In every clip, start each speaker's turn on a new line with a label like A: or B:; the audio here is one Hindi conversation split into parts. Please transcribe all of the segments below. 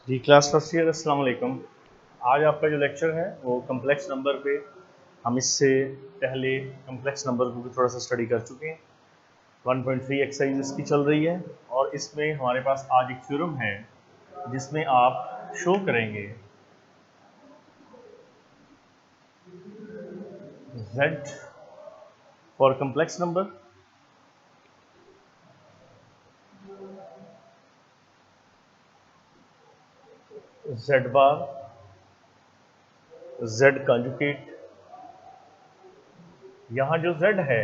A: जी क्लास फर्स्ट ईयर अस्सलाम वालेकुम। आज आपका जो लेक्चर है वो कम्प्लेक्स नंबर पे हम इससे पहले कम्प्लेक्स नंबर को भी थोड़ा सा स्टडी कर चुके हैं। 1.3 एक्सरसाइज इसकी चल रही है और इसमें हमारे पास आज एक थ्योरम है जिसमें आप शो करेंगे z for complex number z bar z conjugate. यहाँ जो z है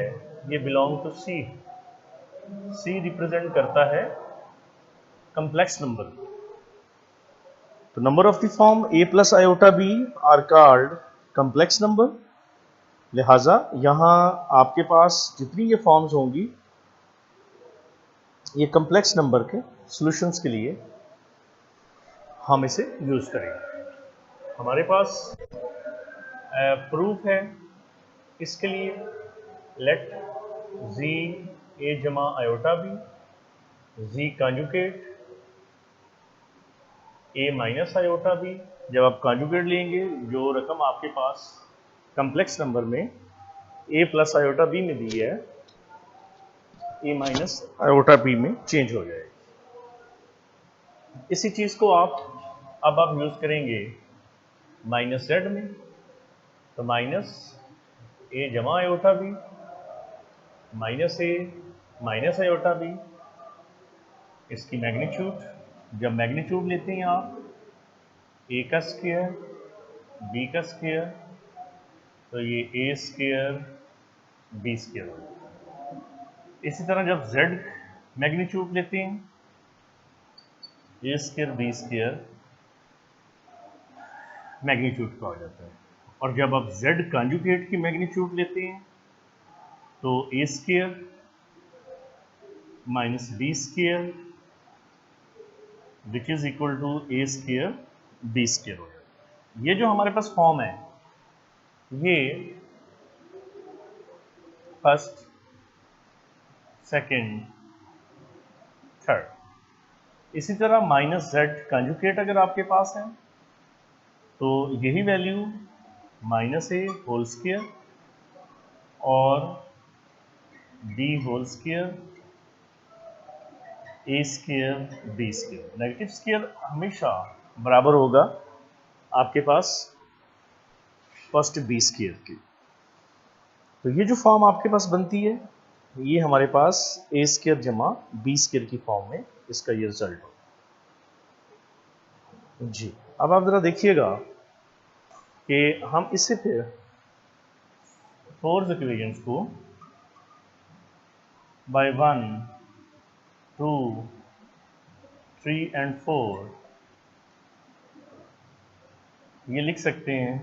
A: ये बिलोंग टू c रिप्रेजेंट करता है कम्प्लेक्स नंबर। तो number of the form a plus iota b are called complex number. लिहाजा यहाँ आपके पास जितनी ये फॉर्म्स होंगी ये कम्प्लेक्स नंबर के सॉल्यूशंस के लिए हम इसे यूज करेंगे। हमारे पास प्रूफ है इसके लिए। लेट z a जमा iota b z conjugate a minus iota b। जब आप कॉन्जुगेट लेंगे जो रकम आपके पास कम्प्लेक्स नंबर में a प्लस आयोटा b में दी है a माइनस आयोटा b में चेंज हो जाएगी। इसी चीज को अब आप यूज करेंगे माइनस z में। तो माइनस a जमा iota b minus a minus iota b, इसकी मैग्नीट्यूड। जब मैग्नीट्यूड लेते हैं आप a का स्क्वायर b का स्क्वायर तो ये a स्क्वायर b स्क्वायर हो जाता है। इसी तरह जब z मैग्नीट्यूड लेते हैं a square b square magnitude का हो जाता है। और जब आप z कॉन्जुगेट की मैग्नीट्यूड लेते हैं तो a square minus b square which is equal to a square b square हो जाता है। ये जो हमारे पास फॉर्म है ये फर्स्ट सेकेंड थर्ड। इसी तरह माइनस z कॉन्जुगेट अगर आपके पास है तो यही value minus a whole square और b whole square a square b square. Negative square हमेशा बराबर होगा आपके पास फर्स्ट b स्क्वायर की। तो ये जो फॉर्म आपके पास बनती है ये हमारे पास a स्क्वायर जमा b स्क्वायर की फॉर्म में इसका ये रिजल्ट हो जी। अब आप जरा देखिएगा कि हम इससे फिर फोर्थ इक्वेशंस को बाय 1 2 3 एंड 4 ये लिख सकते हैं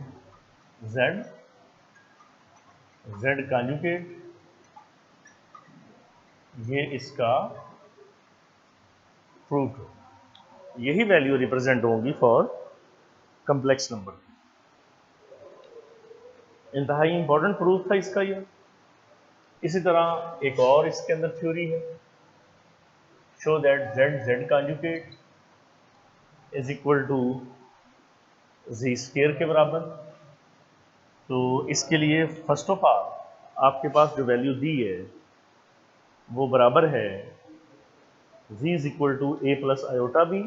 A: z कॉन्जुगेट ये इसका प्रूफ हो। यही वैल्यू रिप्रेजेंट होंगी फॉर कम्प्लेक्स नंबर। इंतहाई इंपॉर्टेंट प्रूफ था इसका ये। इसी तरह एक और इसके अंदर थ्योरी है, show that z conjugate is equal to z square के बराबर। तो इसके लिए फर्स्ट ऑफ ऑल आपके पास जो वैल्यू दी है वो बराबर है z is equal to a plus iota b।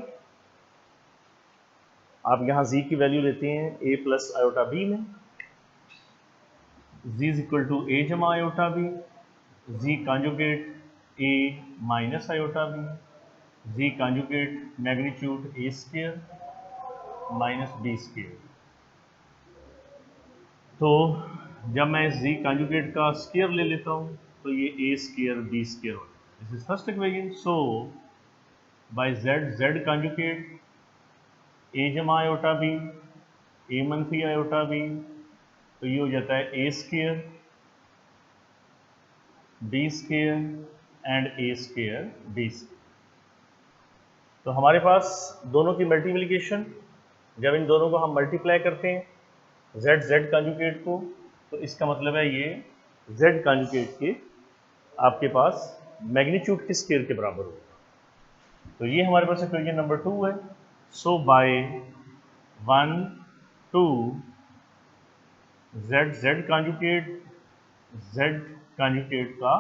A: आप यहाँ z की वैल्यू लेते हैं a प्लस आयोटा b में। z is equal to a जमा iota b z conjugate a minus iota b z conjugate magnitude a square minus b square. तो जब मैं z कॉन्जुगेट का स्क्वायर ले लेता हूँ तो ये a स्क्वायर b स्क्वायर हो जाता है। This is first equation. So by z conjugate a जमा आयोटा b a मनफी आयोटा b तो ये हो जाता है a square b square and a square b square. तो हमारे पास दोनों की मल्टीप्लिकेशन, जब इन दोनों को हम मल्टीप्लाई करते हैं z कॉन्जुगेट को तो इसका मतलब है ये z कॉन्जुगेट के आपके पास मैग्नीट्यूड के स्क्वायर के बराबर होगा। तो ये हमारे पास इक्वेशन नंबर 2 है। सो बाय 1 2 z कॉन्जुगेट का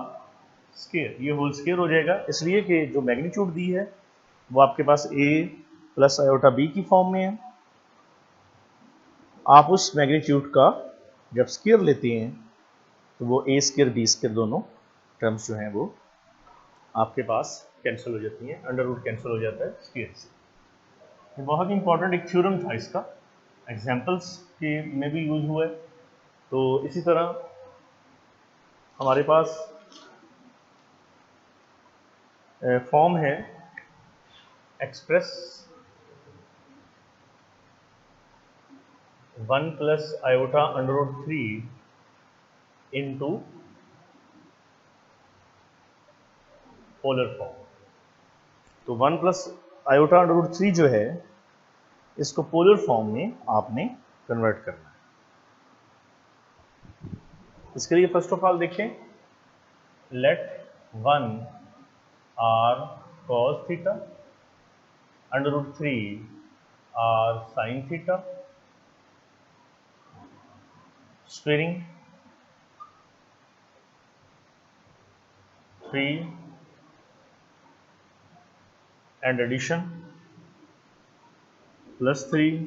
A: स्केयर, ये होल स्केयर हो जाएगा, इसलिए कि जो मैग्नीट्यूड दी है वो आपके पास a प्लस आयोटा b की फॉर्म में है। आप उस मैग्नीट्यूड का जब स्केयर लेते हैं तो वो a स्केयर b स्केयर दोनों टर्म्स जो हैं वो आपके पास कैंसिल हो जाती हैं, अंडर रूट कैंसिल हो जाता है स्केयर से। ये बहुत ही इंपॉर्टेंट एक थ्योरम था, इसका एग्जाम्पल्स के में भी यूज हुआ है। तो इसी तरह हमारे पास फॉर्म है express 1 plus iota under root 3 into polar form. तो 1 प्लस आयोटा अंडर रूट 3 जो है इसको पोलर फॉर्म में आपने कन्वर्ट करना है। इसके लिए फर्स्ट ऑफ ऑल देखें, let 1 r cos theta under root 3 r sine theta, squaring 3 and addition plus 3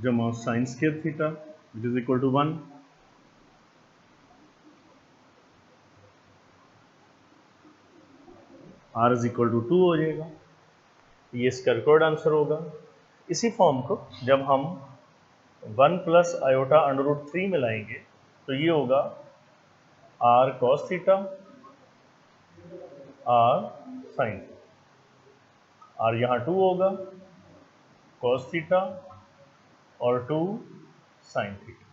A: जमा sine square theta which is equal to 1। r is equal to 2 हो जाएगा, ये इसका रिकॉर्ड आंसर होगा। इसी फॉर्म को जब हम 1 प्लस आयोटा अंडर रूट 3 में लाएंगे तो ये होगा r cos theta r sine, r यहाँ 2 होगा, cos थीटा और 2 साइन थीटा।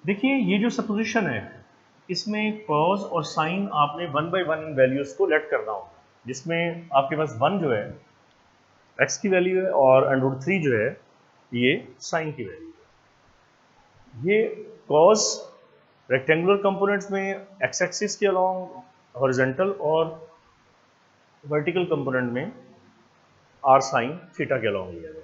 A: देखिए ये जो सपोजिशन है इसमें कॉस और साइन आपने 1 बाई 1 इन वैल्यूज को लेट करना होगा, जिसमें आपके पास 1 जो है x की वैल्यू है और अंडर रूट 3 जो है ये साइन की वैल्यू है। ये कॉस रेक्टेंगुलर कंपोनेंट्स में एक्स एक्सिस के अलोंग हॉरिजॉन्टल और वर्टिकल कंपोनेंट में आर साइन थीटा के अलोंग लिया गया।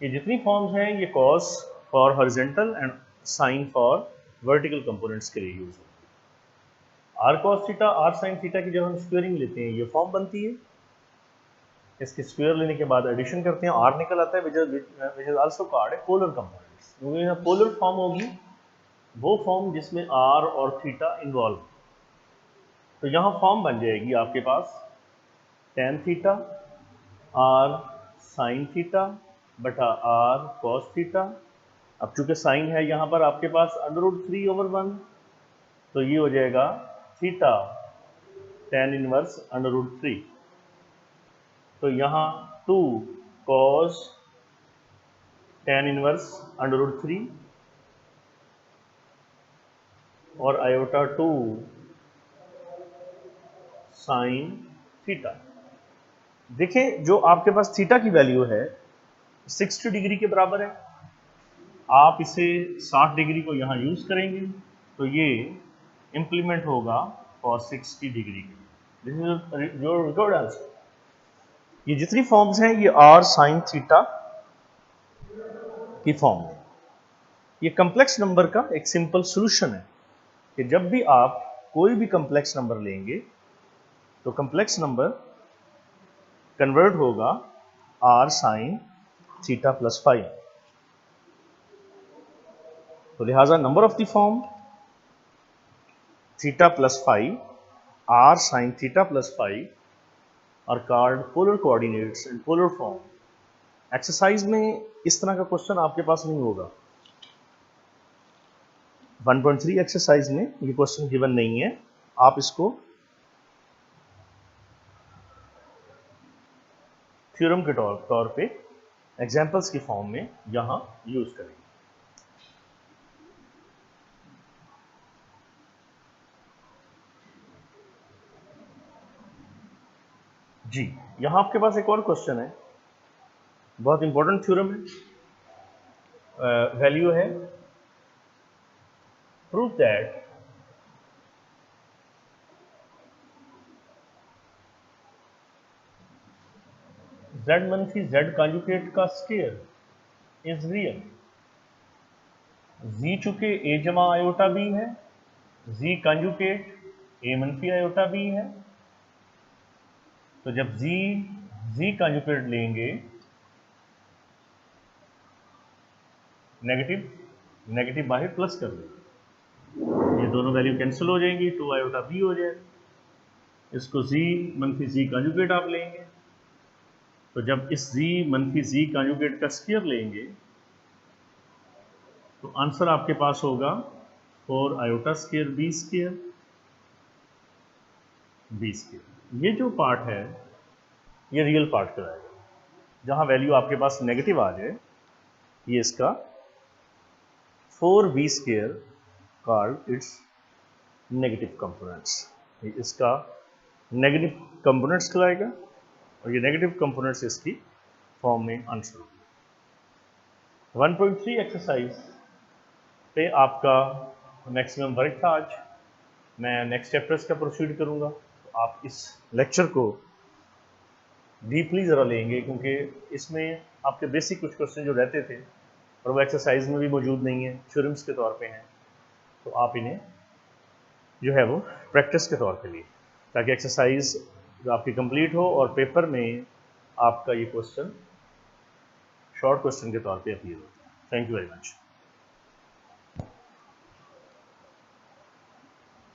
A: ये जितनी फॉर्म्स हैं ये cos for horizontal and sine for vertical components के लिए यूज होती है। R cos theta r sine theta की जब हम स्क्वेयरिंग लेते हैं ये फॉर्म बनती है, इसके स्क्वायर लेने के बाद एडिशन करते हैं, आर निकल आता है which is also called a polar components. क्योंकि यहाँ पोलर फॉर्म होगी वो फॉर्म जिसमें आर और थीटा इन्वॉल्व। तो यहाँ फॉर्म बन जाएगी आपके पास tan theta r sine theta बटा आर कॉस थीटा। अब चूंकि साइन है यहाँ पर आपके पास अंडर रूट 3/1, तो ये हो जाएगा theta tan inverse under root 3। तो यहाँ 2 cos tan inverse under root 3 और आयोटा 2 साइन थीटा। देखें जो आपके पास थीटा की वैल्यू है 60 डिग्री के बराबर है, आप इसे 60 डिग्री को यहाँ यूज करेंगे तो ये इंप्लीमेंट होगा फॉर 60 डिग्री के। This is your record answer. ये जितनी फॉर्म्स हैं ये आर साइन थीटा की फॉर्म है। ये कम्प्लेक्स नंबर का एक सिंपल सॉल्यूशन है कि जब भी आप कोई भी कम्प्लेक्स नंबर लेंगे तो कम्प्लेक्स नंबर कन्वर्ट होगा आर साइन थीटा प्लस 5। तो लिहाजा number of the form theta plus 5 r sine theta plus 5 are called polar coordinates and polar form. Exercise में इस तरह का क्वेश्चन आपके पास नहीं होगा। 1.3 एक्सरसाइज में ये क्वेश्चन गिवन नहीं है, आप इसको थ्योरम के तौर पे एग्जाम्पल्स की फॉर्म में यहां यूज करेंगे। जी यहां आपके पास एक और क्वेश्चन है, बहुत इंपॉर्टेंट थ्योरम है, वैल्यू है प्रूव दैट z मनफी z कॉन्जुगेट का स्क्वायर इज रियल। z चूंकि a जमा आयोटा b है, z कॉन्जुगेट a मनफी आयोटा b है, तो जब z कॉन्जुगेट लेंगे नेगेटिव बाहर प्लस कर देंगे, ये दोनों वैल्यू कैंसिल हो जाएंगी, 2 आयोटा b हो जाएगा। इसको z मनफी z कॉन्जुगेट आप लेंगे, तो जब इस z मनफी z कॉन्जुगेट का स्क्वायर लेंगे तो आंसर आपके पास होगा 4 iota square b square b square. ये जो पार्ट है ये रियल पार्ट कराएगा, जहां वैल्यू आपके पास नेगेटिव आ जाए, ये इसका 4b square called its negative components, इसका नेगेटिव कंपोनेंट्स कराएगा और ये नेगेटिव कंपोनेंट्स इसकी फॉर्म में आंसर होगा। 1.3 एक्सरसाइज पे आपका मैक्सिमम वर्क था आज। मैं नेक्स्ट चैप्टर्स का प्रोसीड करूंगा, तो आप इस लेक्चर को डीपली ज़रा लेंगे, क्योंकि इसमें आपके बेसिक कुछ क्वेश्चन जो रहते थे और वो एक्सरसाइज में भी मौजूद नहीं है, थ्योरम्स के तौर पे हैं, तो आप इन्हें जो है वो प्रैक्टिस के तौर पे लिए, ताकि एक्सरसाइज जो आपकी कंप्लीट हो और पेपर में आपका ये क्वेश्चन शॉर्ट क्वेश्चन के तौर पे अपीयर होता है। Thank you very much.